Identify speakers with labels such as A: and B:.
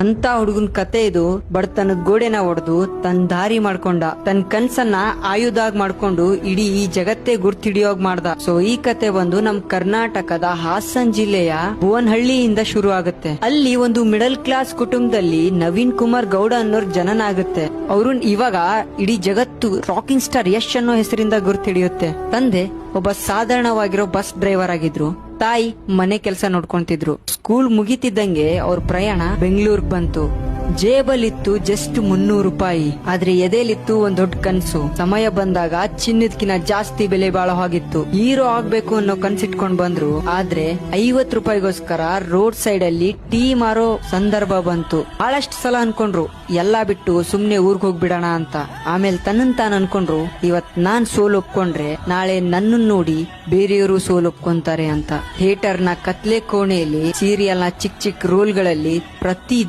A: ಅಂತ ಹುಡುಗನ್ ಕತೆ ಇದು. ಬಡತನದ ಗೋಡೆನ ಒಡೆದು ತನ್ನ ದಾರಿ ಮಾಡ್ಕೊಂಡ, ತನ್ನ ಕನ್ಸನ್ನ ಆಯುಧಾಗ್ ಮಾಡ್ಕೊಂಡು ಇಡೀ ಈ ಜಗತ್ತೇ ಗುರ್ತಿಡಿಯೋಗ್ ಮಾಡ್ದ. ಸೊ ಈ ಕತೆ ಬಂದು ನಮ್ ಕರ್ನಾಟಕದ ಹಾಸನ್ ಜಿಲ್ಲೆಯ ಭುವನಹಳ್ಳಿಯಿಂದ ಶುರು ಆಗುತ್ತೆ. ಅಲ್ಲಿ ಒಂದು ಮಿಡಲ್ ಕ್ಲಾಸ್ ಕುಟುಂಬದಲ್ಲಿ ನವೀನ್ ಕುಮಾರ್ ಗೌಡ ಅನ್ನೋರ್ ಜನನ ಆಗುತ್ತೆ. ಅವ್ರು ಇವಾಗ ಇಡೀ ಜಗತ್ತು ರಾಕಿಂಗ್ ಸ್ಟಾರ್ ಯಶ್ ಅನ್ನೋ ಹೆಸರಿಂದ ಗುರ್ತಿಡಿಯುತ್ತೆ. ತಂದೆ ಒಬ್ಬ ಸಾಧಾರಣವಾಗಿರೋ ಬಸ್ ಡ್ರೈವರ್ ಆಗಿದ್ರು. ತಾಯಿ ಮನೆ ಕೆಲಸ ನೋಡ್ಕೊಂತಿದ್ರು. ಸ್ಕೂಲ್ ಮುಗಿತಿದ್ದಂಗೆ ಅವ್ರ ಪ್ರಯಾಣ ಬೆಂಗಳೂರಿಗೆ ಬಂತು. ಜೇಬಲ್ಲಿತ್ತು ಜಸ್ಟ್ 300 ರೂಪಾಯಿ. ಆದ್ರೆ ಎದೆಲಿತ್ತು ಒಂದ್ ದೊಡ್ಡ ಕನ್ಸು. ಸಮಯ ಬಂದಾಗ ಚಿನ್ನದಕಿನ ಜಾಸ್ತಿ ಬೆಲೆ ಬಾಳೋ ಹಾಗಿತ್ತು. ಹೀರೋ ಆಗ್ಬೇಕು ಅನ್ನೋ ಕನ್ಸಿಟ್ಕೊಂಡ್ ಬಂದ್ರು. ಆದ್ರೆ 50 ರೂಪಾಯಿಗೋಸ್ಕರ ರೋಡ್ ಸೈಡ್ ಅಲ್ಲಿ ಟೀ ಮಾರೋ ಸಂದರ್ಭ ಬಂತು. ಬಹಳಷ್ಟು ಸಲ ಅನ್ಕೊಂಡ್ರು ಎಲ್ಲಾ ಬಿಟ್ಟು ಸುಮ್ನೆ ಊರ್ಗ್ ಹೋಗ್ಬಿಡೋಣ ಅಂತ. ಆಮೇಲೆ ತನ್ನನ್ ತಾನ್ ಅನ್ಕೊಂಡ್ರು, ಇವತ್ ನಾನ್ ಸೋಲ್ ಒಪ್ಕೊಂಡ್ರೆ ನಾಳೆ ನನ್ನನ್ ನೋಡಿ ಬೇರೆಯವರು ಸೋಲ್ ಒಪ್ಕೊಂತಾರೆ ಅಂತ. ಥಿಯೇಟರ್ ನ ಕತ್ಲೆ ಕೋಣೆಯಲ್ಲಿ, ಸೀರಿಯಲ್ ನ ಚಿಕ್ಕ ಚಿಕ್ಕ ರೋಲ್ ಗಳಲ್ಲಿ ಪ್ರತಿ